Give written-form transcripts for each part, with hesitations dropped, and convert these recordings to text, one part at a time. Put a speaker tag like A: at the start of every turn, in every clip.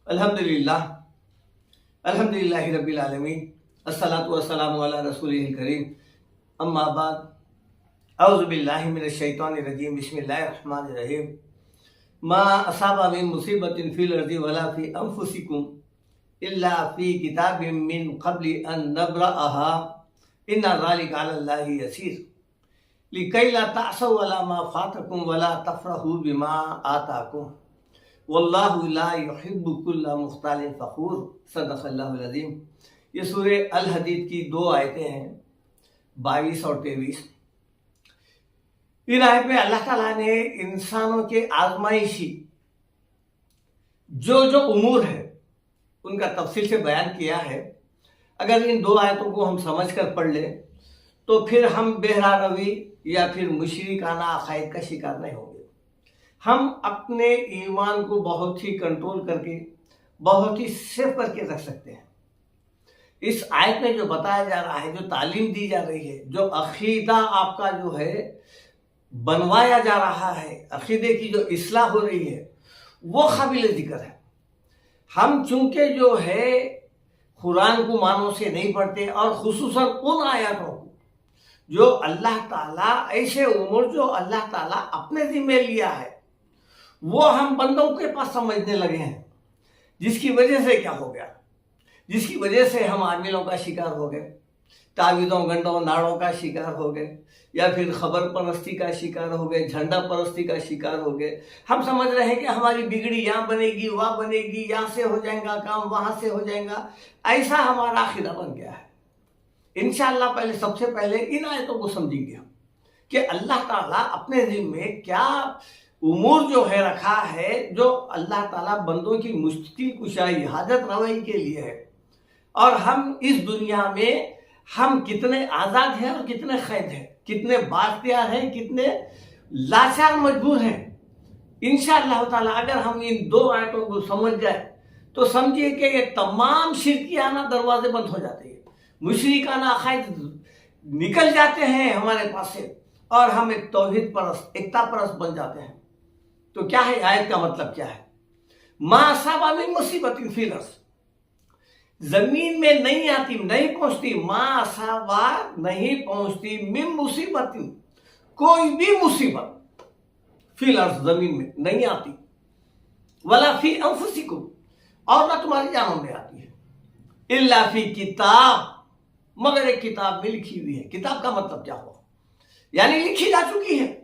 A: الحمدللہ الحمدللہ رب العالمین الصلاۃ والسلام علی رسولہ الکریم اما بعد اعوذ باللہ من الشیطان الرجیم بسم اللہ الرحمن الرحیم ما اصاب من مصیبت فی الارض ولا فی انفسکم الا فی کتاب من قبل ان نبرأها ان ذلک علی اللہ یسیر لکی لا تعصوا علی ما فاتکم ولا تفرحوا بما آتاکم واللہ لا یحب کل مختال فخور صدق اللہ العظیم۔ یہ سورہ الحدید کی 2 آیتیں ہیں، 22 اور 23۔ ان آیت میں اللہ تعالیٰ نے انسانوں کے آزمائشی جو امور ہے ان کا تفصیل سے بیان کیا ہے۔ اگر ان 2 آیتوں کو ہم سمجھ کر پڑھ لیں تو پھر ہم بہرا روی یا پھر مشرکانہ عقائد کا شکار نہیں ہوں گے۔ ہم اپنے ایمان کو بہت ہی کنٹرول کر کے، بہت ہی سیف کر کے رکھ سکتے ہیں۔ اس آیت میں جو بتایا جا رہا ہے، جو تعلیم دی جا رہی ہے، جو عقیدہ آپ کا جو ہے بنوایا جا رہا ہے، عقیدے کی جو اصلاح ہو رہی ہے، وہ قابل ذکر ہے۔ ہم چونکہ جو ہے قرآن کو معنوں سے نہیں پڑھتے، اور خصوصاً ان آیاتوں کو جو اللہ تعالیٰ، ایسے امور جو اللہ تعالیٰ اپنے ذمہ لیا ہے، وہ ہم بندوں کے پاس سمجھنے لگے ہیں، جس کی وجہ سے کیا ہو گیا، جس کی وجہ سے ہم عاملوں کا شکار ہو گئے، تعویذوں گنڈوں ناڑوں کا شکار ہو گئے، یا پھر خبر پرستی کا شکار ہو گئے، جھنڈا پرستی کا شکار ہو گئے۔ ہم سمجھ رہے ہیں کہ ہماری بگڑی یہاں بنے گی، وہاں بنے گی، یہاں سے ہو جائے گا کام، وہاں سے ہو جائے گا، ایسا ہمارا عقیدہ بن گیا ہے۔ انشاءاللہ سب سے پہلے ان آیتوں کو سمجھیں گے کہ اللہ تعالیٰ اپنے ذمہ میں کیا امور جو ہے رکھا ہے، جو اللہ تعالیٰ بندوں کی مشکل کشائی، حاجت روائی کے لیے ہے، اور ہم اس دنیا میں ہم کتنے آزاد ہیں اور کتنے قید ہیں، کتنے بااختیار ہیں، کتنے لاچار مجبور ہیں۔ انشاءاللہ تعالیٰ اگر ہم ان 2 آیتوں کو سمجھ جائیں تو سمجھیے کہ یہ تمام شرکیانہ دروازے بند ہو جاتے ہیں، مشرکانہ عقائد نکل جاتے ہیں ہمارے پاس سے، اور ہم ایک توحید پرست، ایکتا پرست بن جاتے ہیں۔ تو کیا ہے آیت کا مطلب؟ کیا ہے؟ ما اصاب من مصیبت فی الارض، زمین میں نہیں آتی، نہیں پہنچتی، ما اصاب نہیں پہنچتی، من مصیبت کوئی بھی مصیبت، فی الارض زمین میں نہیں آتی، ولا فی انفسکم اور نہ تمہاری جانوں میں آتی ہے، الا فی کتاب مگر ایک کتاب میں لکھی ہوئی ہے۔ کتاب کا مطلب کیا ہوا؟ یعنی لکھی جا چکی ہے۔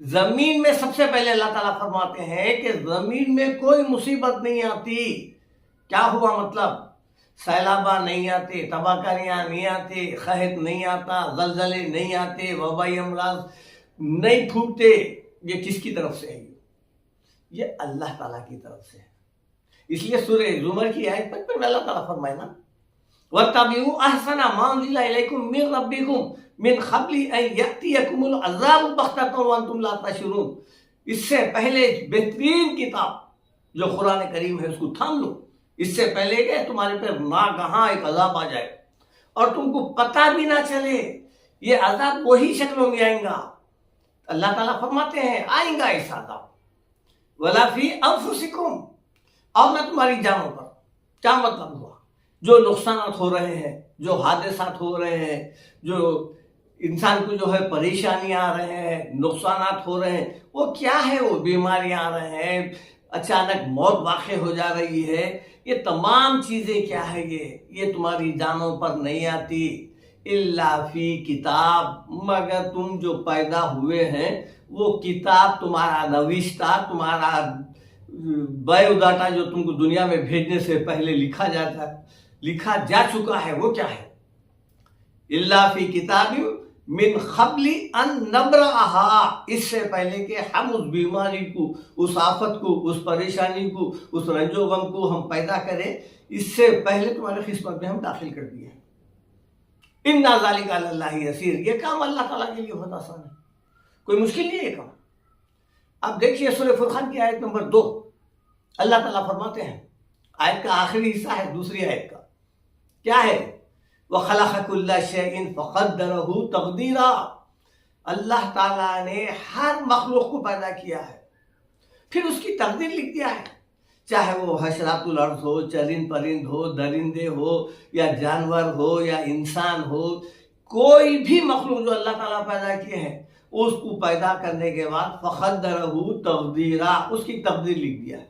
A: زمین میں سب سے پہلے اللہ تعالیٰ فرماتے ہیں کہ زمین میں کوئی مصیبت نہیں آتی۔ کیا ہوا مطلب؟ سیلابہ نہیں آتے، تباہ کاریاں نہیں آتے، قحط نہیں آتا، زلزلے نہیں آتے، وبائی امراض نہیں پھوٹتے۔ یہ کس کی طرف سے ہے؟ یہ اللہ تعالیٰ کی طرف سے ہے۔ اس لیے سورہ زمر کی آیت 55 میں اللہ تعالیٰ فرمائے نا، وَاتَّبِعُوا أَحْسَنَ مَا أُنزِلَ إِلَيْكُم مِّن رَّبِّكُم مِّن قَبْلِ أَن يَأْتِيَكُمُ الْعَذَابُ بَغْتَةً وَأَنتُمْ لَا تَشْعُرُونَ۔ اس سے پہلے بہترین کتاب جو قرآن کریم ہے اس کو تھام لو، اس سے پہلے کہ تمہارے پر ناگہاں ایک عذاب آ جائے اور تم کو پتہ بھی نہ چلے۔ یہ عذاب وہی شکلوں میں آئیں گا۔ اللہ تعالیٰ فرماتے ہیں آئیں گا ایسا عذاب، وَلَا فِي أَنفُسِكُمْ اور نہ تمہاری جانوں پر۔ کیا مطلب ہوا؟ جو نقصانات ہو رہے ہیں، جو حادثات ہو رہے ہیں، جو انسان کو جو ہے پریشانیاں آ رہے ہیں، نقصانات ہو رہے ہیں، وہ کیا ہے؟ وہ بیماریاں آ رہے ہیں، اچانک موت واقع ہو جا رہی ہے۔ یہ تمام چیزیں کیا ہے؟ یہ تمہاری جانوں پر نہیں آتی، الا فی کتاب مگر تم جو پیدا ہوئے ہیں وہ کتاب تمہارا نوشتہ، تمہارا بایو ڈاٹا جو تم کو دنیا میں بھیجنے سے پہلے لکھا جا چکا ہے، وہ کیا ہے؟ الا فی کتاب من قبل ان نبرأها، اس سے پہلے کہ ہم اس بیماری کو، اس آفت کو، اس پریشانی کو، اس رنج و غم کو ہم پیدا کریں، اس سے پہلے تمہارے قسمت میں ہم داخل کر دیے ہیں۔ ان ذالک علی اللہ یسیر، یہ کام اللہ تعالیٰ کے لیے بہت آسان ہے، کوئی مشکل نہیں ہے یہ کام۔ اب دیکھیے سورہ فرقان کی آیت نمبر 2، اللہ تعالیٰ فرماتے ہیں، آیت کا آخری حصہ ہے دوسری آیت کا، کیا ہے؟ وَخَلَقَ كُلَّ شَيْءٍ فَقَدَّرَهُ تَقْدِيرًا، اللہ تعالیٰ نے ہر مخلوق کو پیدا کیا ہے، پھر اس کی تقدیر لکھ دیا ہے۔ چاہے وہ حشرات الارض ہو، چرند پرند ہو، درندے ہو، یا جانور ہو، یا انسان ہو، کوئی بھی مخلوق جو اللہ تعالیٰ پیدا کیے ہیں، اس کو پیدا کرنے کے بعد فقدرہ تقدیرا، اس کی تقدیر لکھ دیا ہے۔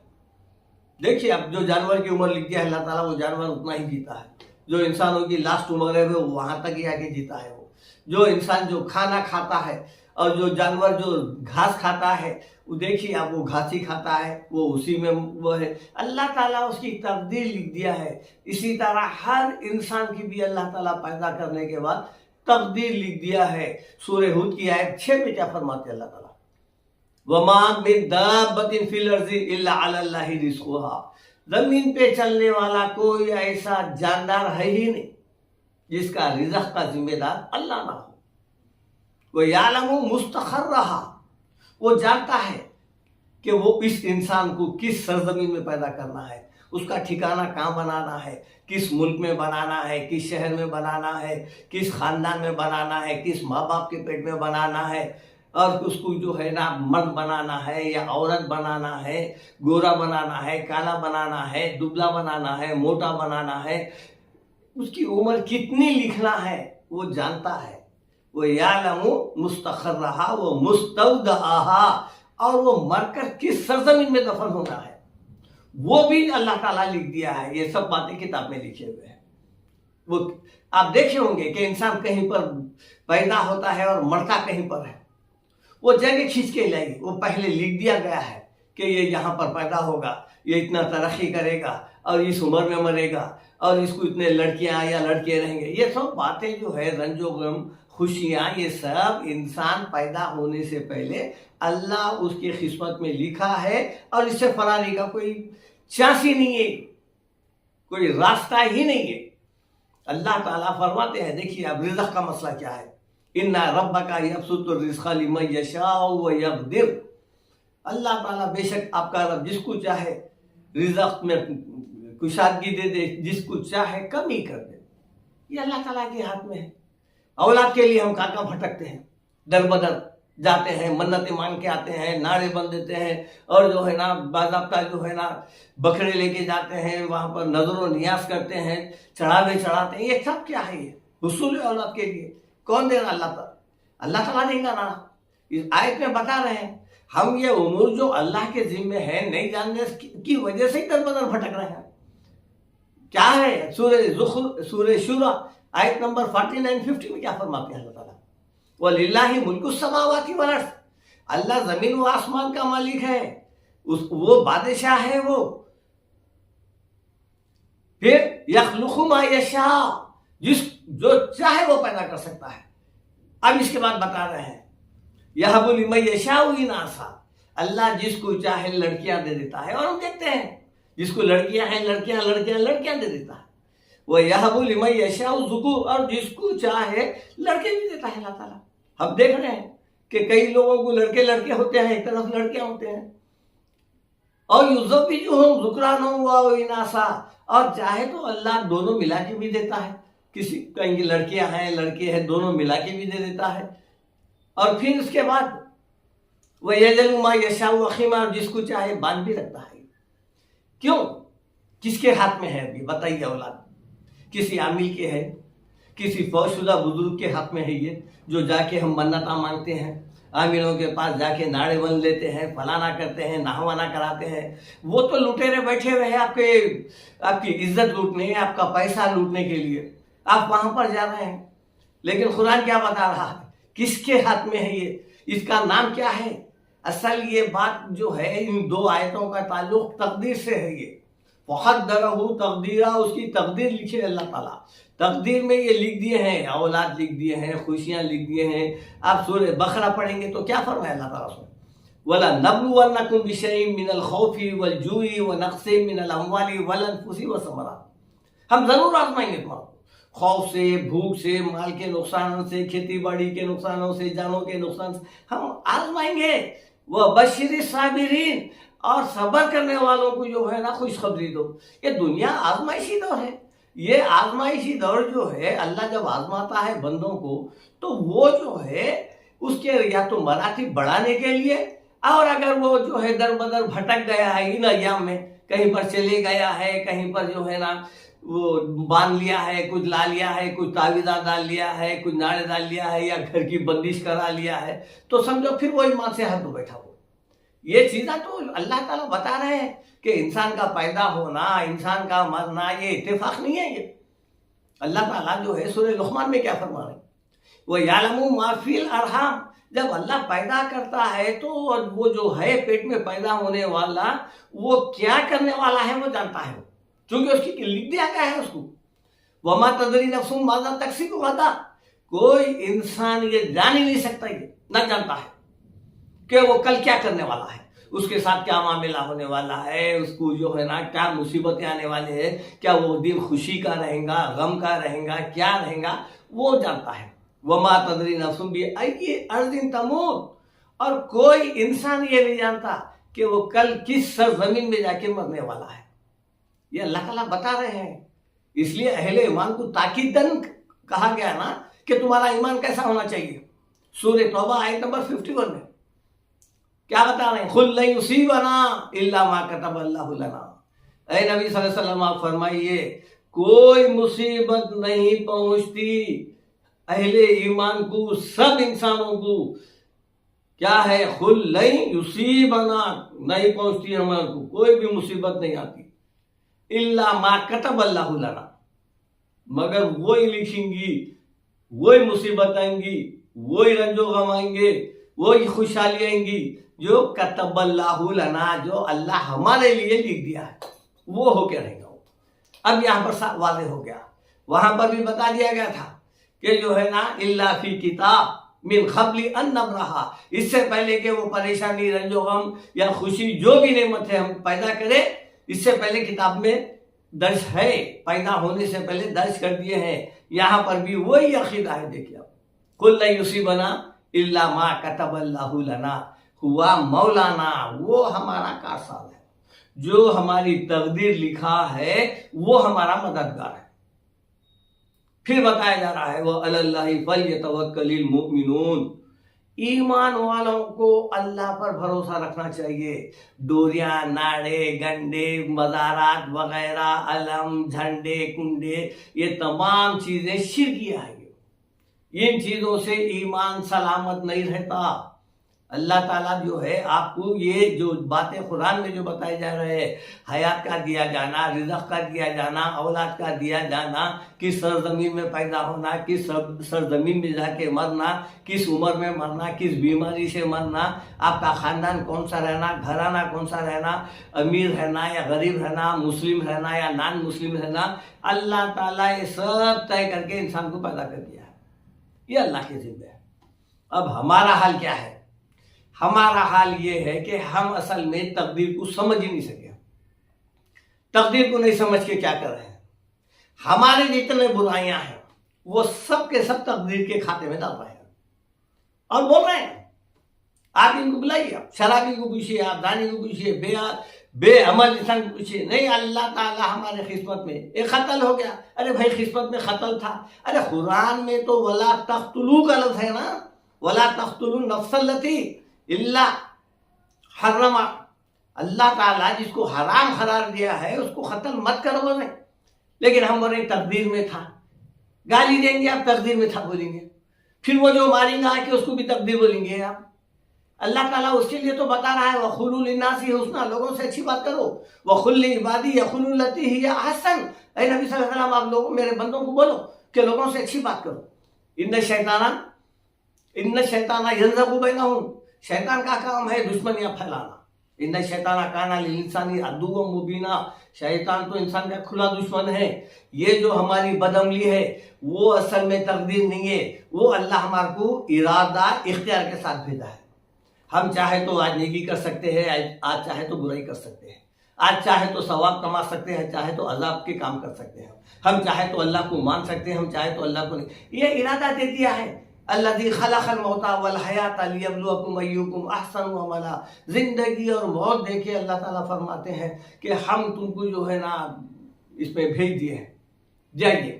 A: دیکھیے اب جو جانور کی عمر لکھ دیا ہے اللہ تعالیٰ، وہ جانور اتنا ہی جیتا ہے۔ جو انسانوں کی لاسٹ عمر ہے وہ وہاں تک ہی آگے جیتا ہے۔ وہ جو انسان جو کھانا کھاتا ہے اور جو جانور جو گھاس کھاتا ہے، وہ دیکھیے اب وہ گھاس ہی کھاتا ہے، وہ اسی میں وہ ہے۔ اللہ تعالیٰ اس کی تقدیر لکھ دیا ہے۔ اسی طرح ہر انسان کی بھی اللہ تعالیٰ پیدا کرنے کے بعد تقدیر لکھ دیا ہے۔ سورہ ہود کی آیت 6 میں کیا فرماتے ہیں اللہ تعالیٰ؟ وَمَا مِن دَابَّةٍ فِي الْأَرْضِ إِلَّا عَلَى اللَّهِ رِزْقُهَا، زمین پہ چلنے والا کوئی ایسا جاندار ہے ہی نہیں جس کا رزق کا ذمہ دار اللہ نہ ہو۔ وَيَعْلَمُ مُسْتَقَرَّهَا، وہ جانتا ہے کہ وہ اس انسان کو کس سرزمین میں پیدا کرنا ہے، اس کا ٹھکانہ کہاں بنانا ہے، کس ملک میں بنانا ہے، کس شہر میں بنانا ہے، کس خاندان میں بنانا ہے، کس ماں باپ کے پیٹ میں بنانا ہے، اور اس کو جو ہے نا مرد بنانا ہے یا عورت بنانا ہے، گورا بنانا ہے، کالا بنانا ہے، دبلا بنانا ہے، موٹا بنانا ہے، اس کی عمر کتنی لکھنا ہے وہ جانتا ہے۔ وہ یعلم مستقرہا و مستودعہا، اور وہ مر کر کس سرزمین میں دفن ہونا ہے وہ بھی اللہ تعالیٰ لکھ دیا ہے۔ یہ سب باتیں کتاب میں لکھے ہوئے ہیں۔ وہ آپ دیکھے ہوں گے کہ انسان کہیں پر پیدا ہوتا ہے اور مرتا کہیں پر ہے، وہ جگہ کھینچ کے لائی، وہ پہلے لکھ دیا گیا ہے کہ یہ یہاں پر پیدا ہوگا، یہ اتنا ترقی کرے گا اور اس عمر میں مرے گا، اور اس کو اتنے لڑکیاں یا لڑکے رہیں گے۔ یہ سب باتیں جو ہے، رنج و غم، خوشیاں، یہ سب انسان پیدا ہونے سے پہلے اللہ اس کی قسمت میں لکھا ہے، اور اس سے فراری کا کوئی چانس ہی نہیں ہے، کوئی راستہ ہی نہیں ہے۔ اللہ تعالیٰ فرماتے ہیں، دیکھیے اب رزق کا مسئلہ کیا ہے۔ ان ربک یبسط الرزق لمن یشاء ویقدر، اللہ تعالیٰ بے شک آپ کا رب جس کو چاہے رزق میں کشادگی دے دے، جس کو چاہے کمی کر دے۔ یہ اللہ تعالیٰ کے ہاتھ میں ہے۔ اولاد کے لیے ہم کہاں بھٹکتے ہیں، در بدر جاتے ہیں، منتیں مانگ کے آتے ہیں، نعرے بند دیتے ہیں، اور جو ہے نا باضابطہ جو ہے نا بکرے لے کے جاتے ہیں، وہاں پر نظر و نیاز کرتے ہیں، چڑھاوے چڑھاتے ہیں۔ یہ سب کیا ہے؟ یہ حصول اولاد کے لیے کون دے گا؟ اللہ تعالیٰ، اللہ تعالیٰ دے گا نا۔ اس آیت میں بتا رہے ہیں ہم یہ امور جو اللہ کے ذمے ہیں نہیں جاننے کی وجہ سے ہی در بدر بھٹک رہے ہیں۔ کیا ہے؟ سورہ شورى آیت نمبر 49-50 میں کیا فرماتے ہیں اللہ تعالیٰ؟ وَلِلَّهِ مُلْكُ السَّمَاوَاتِ وَالْأَرْضِ، اللہ زمین و آسمان کا مالک ہے، وہ بادشاہ ہے۔ وہ پھر يَخْلُقُ مَا يَشَاءُ، جو چاہے وہ پیدا کر سکتا ہے۔ اب اس کے بعد بتا رہے ہیں يَهَبُ لِمَن يَشَاءُ إِنَاثًا، اللہ جس کو چاہے لڑکیاں دے دیتا ہے، اور ہم دیکھتے ہیں جس کو لڑکیاں ہیں لڑکیاں دے دیتا ہے۔ وَيَهَبُ لِمَن يَشَاءُ الذُّكُورَ، اور جس کو چاہے لڑکے بھی دیتا ہے اللہ تعالیٰ۔ ہم دیکھ رہے ہیں کہ کئی لوگوں کو لڑکے ہوتے ہیں، ایک طرف لڑکیاں ہوتے ہیں۔ اور يُزَوِّجُهُمْ ذُكْرَانًا وَإِنَاثًا، اور چاہے تو اللہ دونوں ملا کے بھی دیتا ہے، کسی کہیں گے لڑکیاں ہیں لڑکے ہیں، دونوں ملا کے بھی دے دیتا ہے۔ اور پھر اس کے بعد وَيَجْعَلُ مَا يَشَاءُ عَقِيمًا، اور جس کو چاہے باندھ بھی رکھتا ہے۔ کیوں؟ کس کے ہاتھ میں ہے ابھی بتائیے؟ اولاد کسی عامل کے ہے، کسی فوج شدہ بزرگ کے ہاتھ میں ہے یہ، جو جا کے ہم منتیں مانگتے ہیں، عاملوں کے پاس جا کے نعرے بند لیتے ہیں، فلانا کرتے ہیں، نہوانا کراتے ہیں۔ وہ تو لٹیرے بیٹھے ہوئے ہیں آپ کی عزت لوٹنے، آپ کا پیسہ لوٹنے کے لیے، آپ وہاں پر جا رہے ہیں۔ لیکن قرآن کیا بتا رہا ہے؟ کس کے ہاتھ میں ہے یہ؟ اس کا نام کیا ہے؟ اصل یہ بات جو ہے ان دو آیتوں کا تعلق تقدیر سے ہے۔ یہ وَقَدَّرَهُ تَقْدِيرًا، اس کی تقدیر لکھے اللہ تعالیٰ۔ تقدیر میں یہ لکھ دیے ہیں، اولاد لکھ دیے ہیں، خوشیاں لکھ دیے ہیں۔ آپ سورہ بقرہ پڑھیں گے تو کیا فرمایا اللہ تعالیٰ سے؟ وَلَنَبْلُوَنَّكُمْ بِشَيْءٍ مِّنَ الْخَوْفِ وَالْجُوعِ وَنَقْصٍ مِّنَ الْأَمْوَالِ وَالْأَنفُسِ وَالثَّمَرَاتِ، ہم ضرور آزمائیں گے تمہارا، خوف سے، بھوک سے، مال کے نقصان سے، کھیتی باڑی کے نقصانوں سے، جانوں کے نقصان سے ہم آزمائیں گے۔ وَبَشِّرِ الصَّابِرِينَ، اور صبر کرنے والوں کو جو ہے نا خوشخبری دو۔ یہ دنیا آزمائشی دور ہے۔ یہ آزمائشی دور جو ہے اللہ جب آزماتا ہے بندوں کو تو وہ جو ہے اس کے یا تو مراتب بڑھانے کے لیے، اور اگر وہ جو ہے در بدر بھٹک گیا ہے ان ایام میں کہیں پر چلے گیا ہے، کہیں پر جو ہے نا وہ باندھ لیا ہے، کچھ لا لیا ہے، کچھ تعویذات ڈال لیا ہے، کچھ نعرے ڈال لیا ہے، یا گھر کی بندش کرا لیا ہے، تو سمجھو پھر وہ ایمان سے ہاتھ دھو بیٹھا ہو۔ یہ چیزیں تو اللہ تعالیٰ بتا رہے ہیں کہ انسان کا پیدا ہونا، انسان کا مرنا یہ اتفاق نہیں ہے۔ یہ اللہ تعالیٰ جو ہے سورہ لقمان میں کیا فرما رہے ہیں، وَيَعْلَمُ مَا فِي الْأَرْحَامِ، جب اللہ پیدا کرتا ہے تو وہ جو ہے پیٹ میں پیدا ہونے والا وہ کیا کرنے والا ہے وہ جانتا ہے، چونکہ اس کی لکھ دیا گیا ہے اس کو۔ وَمَا تَدْرِي نَفْسٌ مَاذَا تَكْسِبُ غَدًا، کوئی انسان یہ جان ہی نہیں سکتا، یہ نہ جانتا ہے کہ وہ کل کیا کرنے والا ہے، اس کے ساتھ کیا معاملہ ہونے والا ہے، اس کو جو ہے نا کیا مصیبتیں آنے والے ہیں، کیا وہ دن خوشی کا رہے گا، غم کا رہے گا، کیا رہے گا، وہ جانتا ہے۔ وَمَا تَدْرِي نَفْسٌ بِأَيِّ أَرْضٍ تَمُوتُ، اور کوئی انسان یہ نہیں جانتا کہ وہ کل کس سرزمین میں جا کے مرنے والا ہے۔ یہ اللہ تعالیٰ بتا رہے ہیں، اس لیے اہل ایمان کو تاکیداً کہا گیا نا کہ تمہارا ایمان کیسا ہونا چاہیے۔ سورہ توبہ آیت نمبر 51 میں کیا بتا رہے ہیں، قُل لَن يُصِيبَنَا إِلَّا مَا كَتَبَ اللَّهُ لَنَا، اے نبی صلی اللہ علیہ وسلم آپ فرمائیے کوئی مصیبت نہیں پہنچتی اہل ایمان کو، سب انسانوں کو کیا ہے، قُل لَن يُصِيبَنَا، نہیں پہنچتی ہمارے کو، کوئی بھی مصیبت نہیں آتی، إِلَّا مَا كَتَبَ اللَّهُ لَنَا، مگر وہی لکھیں گی، وہی مصیبت آئیں گی، وہی رنج و غم آئیں گے، وہی خوشحالی آئیں گی جو کتب اللہ لنا، جو اللہ ہمارے لیے لکھ دیا ہے وہ ہو کے رہے گا۔ اب یہاں پر واضح ہو گیا، وہاں پر بھی بتا دیا گیا تھا کہ جو ہے نا الا فی کتاب من قبل ان نبرہا، اس سے پہلے کہ وہ پریشانی، رنج و غم یا خوشی جو بھی نعمت ہے ہم پیدا کریں، اس سے پہلے کتاب میں درج ہے، پیدا ہونے سے پہلے درج کر دیے ہیں۔ یہاں پر بھی وہی عقیدہ ہے، دیکھیے آپ، قُل لَن يُصِيبَنَا إِلَّا مَا كَتَبَ اللَّهُ لَنَا ہوا مولانا، وہ ہمارا کارساز ہے، جو ہماری تقدیر لکھا ہے وہ ہمارا مددگار ہے۔ پھر بتایا جا رہا ہے وَعَلَى اللَّهِ فَلْيَتَوَكَّلِ الْمُؤْمِنُونَ، ایمان والوں کو اللہ پر بھروسہ رکھنا چاہیے۔ ڈوریاں، ناڑے، گنڈے، مزارات وغیرہ، علم، جھنڈے، کنڈے، یہ تمام چیزیں شرکیہ ہیں، ان چیزوں سے ایمان سلامت نہیں رہتا۔ اللہ تعالیٰ جو ہے آپ کو یہ جو باتیں قرآن میں جو بتائے جا رہے ہیں، حیات کا دیا جانا، رزق کا دیا جانا، اولاد کا دیا جانا، کس سرزمین میں پیدا ہونا، کس سرزمین میں جا کے مرنا، کس عمر میں مرنا، کس بیماری سے مرنا، آپ کا خاندان کون سا رہنا، گھرانہ کون سا رہنا، امیر رہنا یا غریب رہنا، مسلم رہنا یا نان مسلم رہنا، اللہ تعالیٰ یہ سب طے کر کے انسان کو پیدا کر دیا ہے، یہ اللہ کی ذمہ ہے۔ اب ہمارا حال کیا ہے؟ ہمارا حال یہ ہے کہ ہم اصل میں تقدیر کو سمجھ ہی نہیں سکے، تقدیر کو نہیں سمجھ کے کیا کر رہے ہیں، ہمارے جتنے برائیاں ہیں وہ سب کے سب تقدیر کے کھاتے میں ڈال رہے ہیں اور بول رہے ہیں۔ آپ ان کو بلائیے، آپ شرابی کو پوچھیے، آپ دانی کو پوچھیے، بے عمل انسان کو پوچھیے، نہیں اللہ تعالیٰ ہمارے قسمت میں ایک قتل ہو گیا، ارے بھائی قسمت میں قتل تھا، ارے قرآن میں تو وَلَا تَقْتُلُوا کا لفظ ہے نا، وَلَا تَقْتُلُوا النَّفْسَ الَّتِي إِلَّا حرم، اللہ تعالیٰ جس کو حرام قرار دیا ہے اس کو قتل مت کرو بولے، لیکن ہم بولیں تقدیر میں تھا، گالی دیں گے آپ تقدیر میں تھا بولیں گے، پھر وہ جو ماریں گا کہ اس کو بھی تقدیر بولیں گے آپ۔ اللہ تعالیٰ اس کے لیے تو بتا رہا ہے وَقُولُوا لِلنَّاسِ حُسْنًا، لوگوں سے اچھی بات کرو، وَقُلْ لِعِبَادِي يَقُولُوا الَّتِي هِيَ أَحْسَنُ، اے نبی صلی اللہ علیہ وسلم آپ لوگوں میرے بندوں کو بولو کہ لوگوں سے اچھی بات کرو۔ إِنَّ الشَّيْطَانَ يَنزَغُ بَيْنَهُمْ، شیطان کا کام ہے دشمنیاں پھیلانا۔ ان الشیطان کان للانسان عدوا مبینا، شیطان تو انسان کا کھلا دشمن ہے۔ یہ جو ہماری بدعملی ہے وہ اصل میں تقدیر نہیں ہے، وہ اللہ ہمارے کو ارادہ اختیار کے ساتھ بھیجا ہے۔ ہم چاہے تو آج نیکی کر سکتے ہیں، آج چاہے تو برائی کر سکتے ہیں، آج چاہے تو ثواب کما سکتے ہیں، چاہے تو عذاب کے کام کر سکتے ہیں، ہم چاہے تو اللہ کو مان سکتے ہیں، ہم چاہے تو اللہ کو نہیں۔ یہ ارادہ دے دیا ہے الذی خلق الموت والحیات لیبلوکم ایکم احسن عملا، زندگی اور موت دیکھے اللہ تعالیٰ فرماتے ہیں کہ ہم تم کو جو ہے نا اس پہ بھیج دیے ہیں، جائیے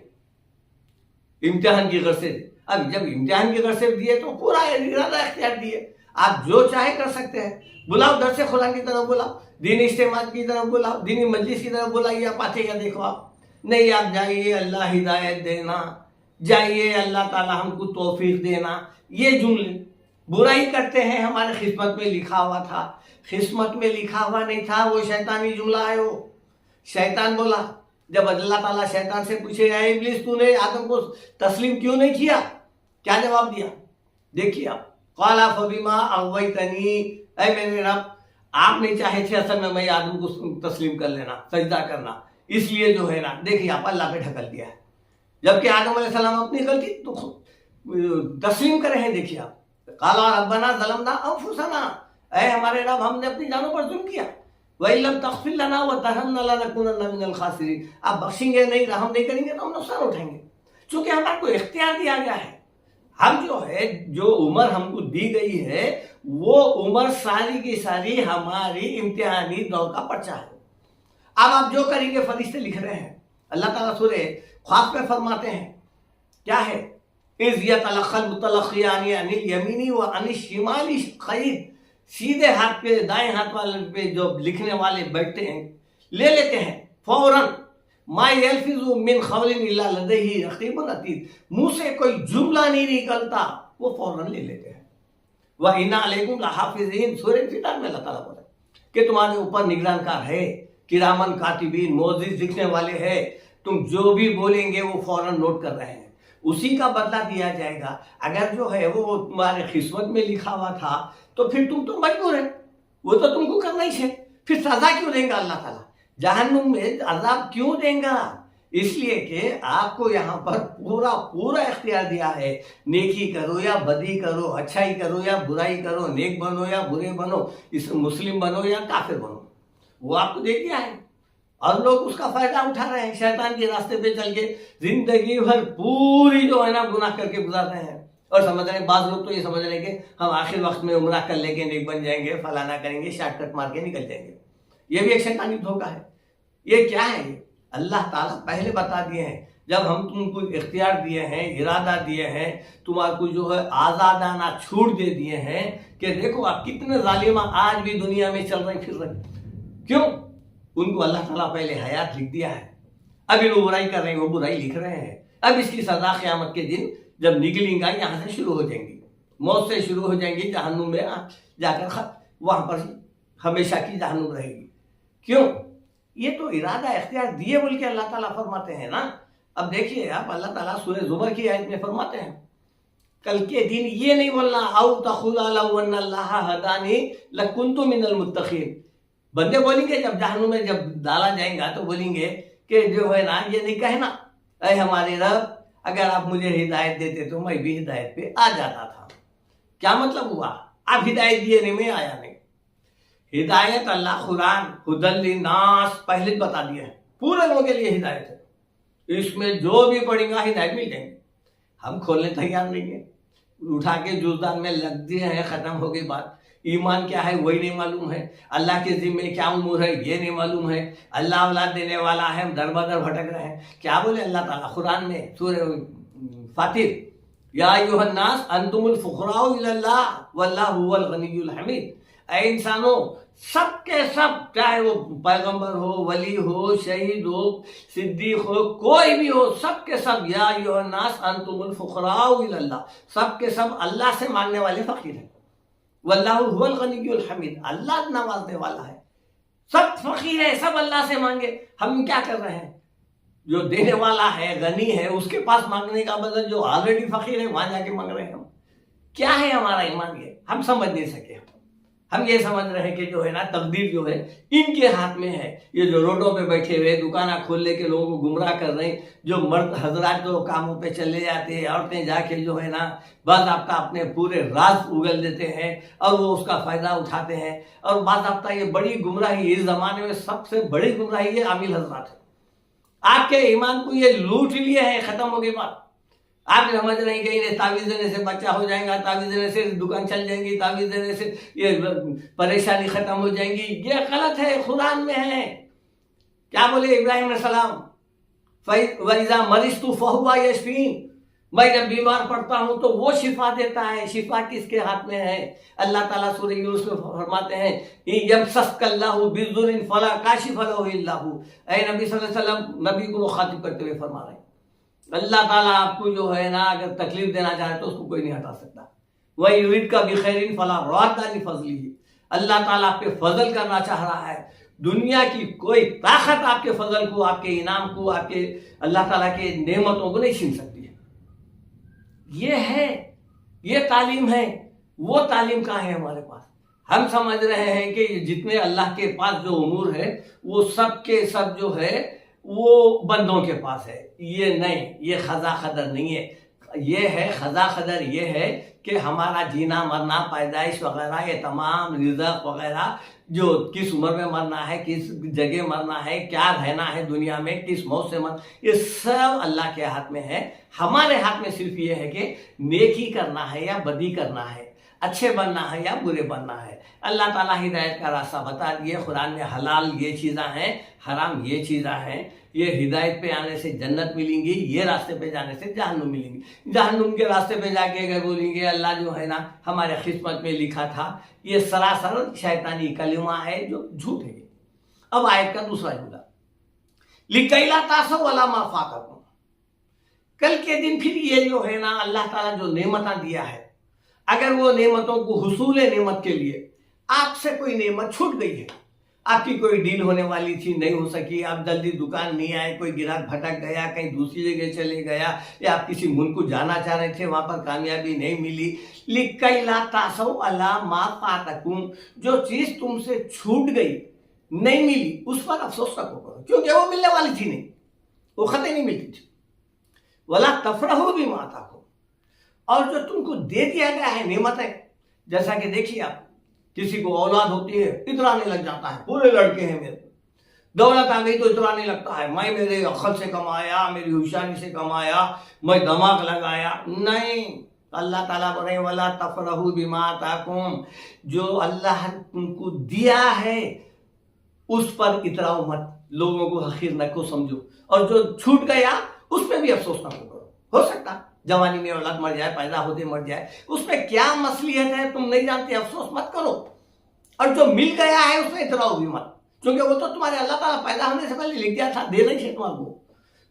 A: امتحان کی غرض سے۔ اب جب امتحان کی غرض سے دیے تو پورا ارادہ اختیار دیے، آپ جو چاہے کر سکتے ہیں. بلاؤ درس قرآن کی طرف بلاؤ, دینی اجتماع کی طرف بلاؤ, دینی مجلس کی طرف بلائیے, آپ آتے یا دیکھو آپ نہیں, آپ جائیے اللہ ہدایت دینا, جائیے اللہ تعالی ہم کو توفیق دینا. یہ جملے برائی کرتے ہیں, ہمارے قسمت میں لکھا ہوا تھا. قسمت میں لکھا ہوا نہیں تھا, وہ شیطانی جملہ ہے. وہ شیطان بولا, جب اللہ تعالیٰ شیطان سے پوچھے اے ابلیس تو نے آدم کو تسلیم کیوں نہیں کیا, کیا جواب دیا دیکھیے آپ. قال فبما اغویتنی, اے میرے رب آپ نہیں چاہے تھے اصل میں آدم کو تسلیم کر لینا, سجدہ کرنا, اس لیے جو ہے نا دیکھیے آپ اللہ پہ ڈھکل دیا ہے. جبکہ آدم علیہ السلام اپنی غلطی تو تسلیم کرے ہیں. دیکھیے آپ, قال ربنا ظلمنا انفسنا, اے ہمارے رب ہم نے اپنی جانوں پر ظلم کیا. وَإِن لَمْ تَغْفِرْ لَنَا وَتَرْحَمْنَا لَنَكُونَنَّ مِنَ الْخَاسِرِينَ, آپ بخشیں گے نہیں, رحم نہیں کریں گے تو ہم نقصان اٹھائیں گے. چونکہ ہمارے کو اختیار دیا گیا ہے, ہم جو ہے جو عمر ہم کو دی گئی ہے وہ عمر ساری کی ساری ہماری امتحانی دور کا پرچہ ہے. اب آپ جو کریں گے فرشتے لکھ رہے ہیں. اللہ تعالیٰ سورہ خواب میں فرماتے ہیں کیا ہے, اِذْ يَتَلَقَّى الْمُتَلَقِّيَانِ عَنِ الْيَمِينِ وَعَنِ الشِّمَالِ قَعِيدٌ, سیدھے ہاتھ پہ دائیں ہاتھ والے پہ جو لکھنے والے بیٹھتے ہیں لے لیتے ہیں فوراً. ما یلفظ من قول الا لدیہ رقیب عتید, منہ سے کوئی جملہ نہیں نکلتا, وہ فوراً لے لیتے ہیں. وَإِنَّ عَلَيْكُمْ لَحَافِظِينَ, سورہ انفطار میں اللہ تعالیٰ بولے کہ تمہارے اوپر نگران کار ہے, کرامن کاتبین, موجز لکھنے والے ہیں, تم جو بھی بولیں گے وہ فوراً نوٹ کر رہے ہیں. اسی کا بدلہ دیا جائے گا. اگر جو ہے وہ تمہارے قسمت میں لکھا ہوا تھا تو پھر تم تو مجبور ہے, وہ تو تم کو کرنا ہی ہے. پھر سزا کیوں دیں گا اللہ تعالیٰ, جہنم میں عذاب کیوں دیں گا؟ اس لیے کہ آپ کو یہاں پر پورا اختیار دیا ہے. نیکی کرو یا بدی کرو, اچھائی کرو یا برائی کرو, نیک بنو یا برے بنو, اس مسلم بنو یا کافر بنو, وہ آپ کو دے دیا ہے. اور لوگ اس کا فائدہ اٹھا رہے ہیں, شیطان کے راستے پہ چل کے زندگی بھر پوری جو ہے نا گناہ کر کے گزار رہے ہیں. اور سمجھ رہے ہیں, بعض لوگ تو یہ سمجھ رہے ہیں کہ ہم آخر وقت میں عمرہ کر لیں گے, نیک بن جائیں گے, فلانا کریں گے, شارٹ کٹ مار کے نکل جائیں گے. یہ بھی ایک شیطانی دھوکہ ہے. یہ کیا ہے؟ اللہ تعالیٰ پہلے بتا دیے ہیں, جب ہم تم کو اختیار دیے ہیں, ارادہ دیے ہیں, تمہارے کو جو ہے آزادانہ چھوٹ دے دیے ہیں کہ دیکھو آپ کتنے ظالمہ آج بھی دنیا میں چل رہے پھر رہے. کیوں؟ ان کو اللہ تعالیٰ پہلے حیات لکھ دیا ہے. اب ان برائی کر رہے ہیں, وہ برائی لکھ رہے ہیں. اب اس کی سزا قیامت کے دن جب نکلیں گا یہاں سے شروع ہو جائیں گی, موت سے شروع ہو جائیں گی, جہنم میں جا کر وہاں پر ہمیشہ کی جہنم رہے گی. کیوں؟ یہ تو ارادہ اختیار دیے بول کے اللہ تعالیٰ فرماتے ہیں نا. اب دیکھیے آپ, اللہ تعالیٰ سورہ زمر کی آیت میں فرماتے ہیں کل کے دن یہ نہیں بولنا او تقول لو ان اللہ ہدانی لکنت من المتقین. بندے بولیں گے جب جہنم میں جب ڈالا جائیں گا تو بولیں گے کہ جو ہے نا یہ نہیں کہنا اے ہمارے رب اگر آپ مجھے ہدایت دیتے تو میں بھی ہدایت پہ آ جاتا تھا. کیا مطلب ہوا؟ آپ ہدایت دیے نہیں, میں آیا نہیں. ہدایت اللہ قرآن ہدی للناس پہلے بتا دیا ہے, پورے لوگوں کے لیے ہدایت ہے. اس میں جو بھی پڑھیں گا ہدایت مل جائیں گے. ہم کھولنے تیار نہیں ہیں, اٹھا کے جوزدان میں لگ دیے ہیں, ختم ہو گئی بات. ایمان کیا ہے وہی نہیں معلوم ہے, اللہ کے ذمے کیا امور ہے یہ نہیں معلوم ہے, اللہ اولاد دینے والا ہے, ہم در بدر بھٹک رہے ہیں. کیا بولے اللہ تعالیٰ قرآن میں سورہ فاطر, یا ایھا الناس انتم الفقراء الی اللہ واللہ هو الغنی الحمید. اے انسانوں سب کے سب, چاہے وہ پیغمبر ہو, ولی ہو, شہید ہو, صدیق ہو, کوئی بھی ہو, سب کے سب یا ایھا الناس انتم الفقراء الی اللہ, سب کے سب اللہ سے مانگنے والے فقیر ہیں. واللہ هو الغنی الحمید, اللہ نوازنے والا ہے, سب فقیر ہے, سب اللہ سے مانگے. ہم کیا کر رہے ہیں؟ جو دینے والا ہے, غنی ہے, اس کے پاس مانگنے کا بدل جو آلریڈی فقیر ہے وہاں جا کے مانگ رہے ہیں. ہم کیا ہے ہمارا ایمان؟ یہ ہم سمجھ نہیں سکے. ہم یہ سمجھ رہے ہیں کہ جو ہے نا تقدیر جو ہے ان کے ہاتھ میں ہے. یہ جو روڈوں پہ بیٹھے ہوئے دکانیں کھول لے کے لوگوں کو گمراہ کر رہے ہیں, جو مرد حضرات جو کاموں پہ چلے جاتے ہیں, عورتیں جا کے جو ہے نا باضابطہ اپنے پورے راز اگل دیتے ہیں اور وہ اس کا فائدہ اٹھاتے ہیں. اور باضابطہ یہ بڑی گمراہی, اس زمانے میں سب سے بڑی گمراہی یہ عامل حضرات ہے. آپ کے ایمان کو یہ لوٹ لیے ہیں, ختم ہو گئی بات. آپ سمجھ رہے ہیں کہ انہیں تعویذ دینے سے بچہ ہو جائے گا, تعویذ دینے سے دکان چل جائیں گی, تعویذ دینے سے یہ پریشانی ختم ہو جائیں گی. یہ غلط ہے, قرآن میں ہے. کیا بولے ابراہیم علیہ السلام, وَإِذَا مَرِضْتُ فَهُوَ يَشْفِينِ, میں جب بیمار پڑتا ہوں تو وہ شفا دیتا ہے. شفا کس کے ہاتھ میں ہے؟ اللہ تعالیٰ سورہ یونس میں فرماتے ہیں یمسسک اللہ بضر فلا کاشف لہ الا هو. اے نبی صلی اللہ علیہ وسلم، نبی کو مخاطب کرتے ہوئے فرما رہے ہیں اللہ تعالیٰ آپ کو جو ہے نا اگر تکلیف دینا چاہے تو اس کو کوئی نہیں ہٹا سکتا. وَيُرِدْكَ بِخَيْرٍ فَلَا رَادَّ لِفَضْلِهِ. اللہ تعالیٰ آپ پہ فضل کرنا چاہ رہا ہے. دنیا کی کوئی طاقت آپ کے فضل کو، آپ کے انعام کو، آپ کے اللہ تعالیٰ کے نعمتوں کو نہیں چھین سکتی ہے. یہ ہے، یہ تعلیم ہے. وہ تعلیم کہاں ہے ہمارے پاس؟ ہم سمجھ رہے ہیں کہ جتنے اللہ کے پاس جو امور ہے وہ سب کے سب جو ہے وہ بندوں کے پاس ہے. یہ نہیں، یہ خزا خدر نہیں ہے. یہ ہے خزا خدر، یہ ہے کہ ہمارا جینا مرنا، پیدائش وغیرہ، یہ تمام رزق وغیرہ، جو کس عمر میں مرنا ہے، کس جگہ مرنا ہے، کیا رہنا ہے دنیا میں، کس موت سے مرنا، یہ سب اللہ کے ہاتھ میں ہے. ہمارے ہاتھ میں صرف یہ ہے کہ نیکی کرنا ہے یا بدی کرنا ہے، اچھے بننا ہے یا برے بننا ہے. اللہ تعالیٰ ہدایت کا راستہ بتا دیے. قرآن میں حلال یہ چیزیں ہیں، حرام یہ چیزیں ہیں. یہ ہدایت پہ آنے سے جنت ملیں گی، یہ راستے پہ جانے سے جہنم ملیں گی. جہنم کے راستے پہ جا کے اگر بولیں گے اللہ جو ہے نا ہمارے قسمت میں لکھا تھا، یہ سراسر شیطانی کلمہ ہے جو جھوٹ ہے. اب آیت کا دوسرا جملہ لِكَيْ لَا تَأْسَوْا عَلَىٰ مَا فَاتَكُمْ. کل کے دن پھر یہ جو ہے نا اللہ تعالیٰ جو نعمتیں دیا ہے، اگر وہ نعمتوں کو حصول نعمت کے لیے آپ سے کوئی نعمت چھوٹ گئی ہے، آپ کی کوئی ڈیل ہونے والی تھی نہیں ہو سکی، آپ جلدی دکان نہیں آئے، کوئی گراہک بھٹک گیا، کہیں دوسری جگہ چلے گیا، یا آپ کسی ملک کو جانا چاہ رہے تھے وہاں پر کامیابی نہیں ملی. لِكَيْ لَا تَأْسَوْا عَلَىٰ مَا فَاتَكُمْ. جو چیز تم سے چھوٹ گئی، نہیں ملی، اس پر افسوس نہ کرو، کیونکہ وہ ملنے والی تھی نہیں، وہ خطے نہیں ملتی تھی. وَلَا تَفْرَحُوا بِمَا آتَاكُمْ. اور جو تم کو دے دیا گیا ہے نعمتیں، جیسا کہ دیکھیے آپ کسی کو اولاد ہوتی ہے اترانے لگ جاتا ہے، پورے لڑکے ہیں میرے، دولت آ گئی تو اترانے لگتا ہے، میں میرے عقل سے کمایا، میری ہوشیاری سے کمایا، میں دماغ لگایا. نہیں، اللہ تعالیٰ بولے وَلَا تَفْرَحُوا بِمَا آتَاكُمْ. جو اللہ نے تم کو دیا ہے اس پر اتراؤ مت، لوگوں کو حقیر نہ کو سمجھو، اور جو چھوٹ گیا اس پہ بھی افسوس نہ کرو. ہو سکتا جوانی میں اولاد مر جائے، پیدا ہوتے مر جائے، اس میں کیا مصلحت ہے تم نہیں جانتے، افسوس مت کرو. اور جو مل گیا ہے اس میں اتراؤ بھی مت، کیونکہ وہ تو تمہارے اللہ تعالیٰ پیدا ہونے سے پہلے لکھ دیا تھا، دے نہیں تمہارے کو.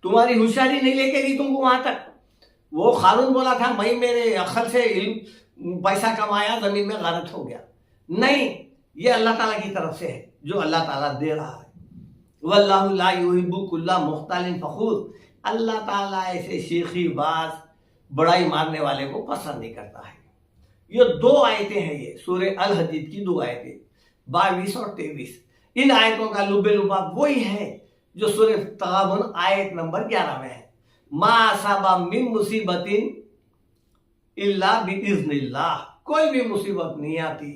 A: تمہاری ہوشیاری نہیں لے کے گئی تم کو وہاں تک. وہ قارون بولا تھا میں میرے عقل سے علم پیسہ کمایا، زمین میں غارت ہو گیا. نہیں، یہ اللہ تعالیٰ کی طرف سے ہے جو اللہ تعالیٰ دے رہا ہے. وَاللَّهُ لَا يُحِبُّ كُلَّ مُخْتَالٍ فَخُورٍ. اللہ تعالیٰ ایسے شیخی باز بڑائی مارنے والے کو پسند نہیں کرتا ہے. یہ دو آیتیں ہیں، یہ سورہ الحدید کی دو آیتیں 22 اور 23. ان آیتوں کا لب لباب وہی ہے جو سورہ تغابن آیت نمبر 11 میں ہے. ما اصاب من مصیبت الا باذن اللہ. کوئی بھی مصیبت نہیں آتی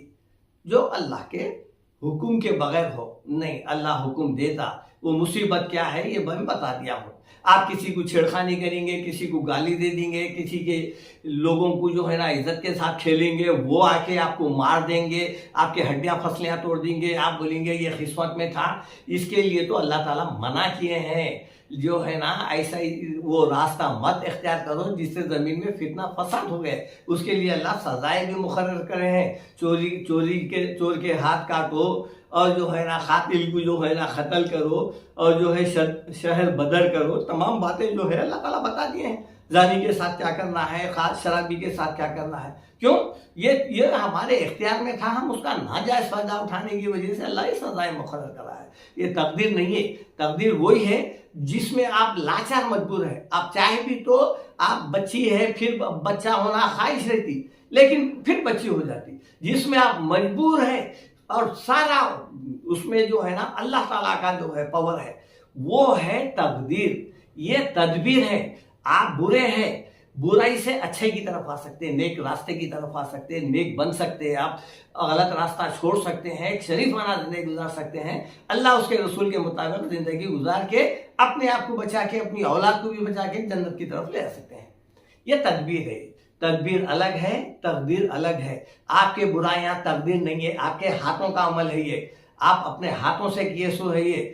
A: جو اللہ کے حکم کے بغیر ہو. نہیں، اللہ حکم دیتا. وہ مصیبت کیا ہے یہ میں بتا دیا ہوں. آپ کسی کو چھیڑخانی کریں گے، کسی کو گالی دے دیں گے، کسی کے لوگوں کو جو ہے نا عزت کے ساتھ کھیلیں گے، وہ آ کے آپ کو مار دیں گے، آپ کے ہڈیاں پھسلیاں توڑ دیں گے، آپ بولیں گے یہ قسمت میں تھا. اس کے لیے تو اللہ تعالیٰ منع کیے ہیں جو ہے نا ایسا وہ راستہ مت اختیار کرو جس سے زمین میں فتنہ فساد ہو گئے. اس کے لیے اللہ سزائیں بھی مقرر کرے ہیں. چور کے ہاتھ کاٹو، اور جو ہے نا قاتل کو جو ہے نا قتل کرو، اور جو ہے شہر بدر کرو. تمام باتیں جو ہے اللہ تعالیٰ بتا دیے ہیں. زانی کے ساتھ کیا کرنا ہے، خاص شرابی کے ساتھ کیا کرنا ہے. کیوں؟ یہ ہمارے اختیار میں تھا، ہم اس کا ناجائز فائدہ اٹھانے کی وجہ سے اللہ یہ سزائیں مقرر کرا ہے. یہ تقدیر نہیں ہے. تقدیر وہی ہے جس میں آپ لاچار مجبور ہے. آپ چاہے بھی تو آپ بچی ہے، پھر بچہ ہونا خواہش رہتی لیکن پھر بچی ہو جاتی. جس میں آپ مجبور ہے اور سارا اس میں جو ہے نا اللہ تعالیٰ کا جو ہے پاور ہے، وہ ہے تقدیر. یہ تدبیر ہے. آپ برے ہیں، برائی سے اچھے کی طرف آ سکتے ہیں، نیک راستے کی طرف آ سکتے ہیں، نیک بن سکتے ہیں، آپ غلط راستہ چھوڑ سکتے ہیں، ایک شریفانہ زندگی گزار سکتے ہیں. اللہ اس کے رسول کے مطابق زندگی گزار کے اپنے آپ کو بچا کے، اپنی اولاد کو بھی بچا کے جنت کی طرف لے آ سکتے ہیں. یہ تدبیر ہے. تدبیر الگ ہے، تقدیر الگ ہے. آپ کے برائیاں تقدیر نہیں ہے، آپ کے ہاتھوں کا عمل ہے. یہ آپ اپنے ہاتھوں سے کیے سو ہے. یہ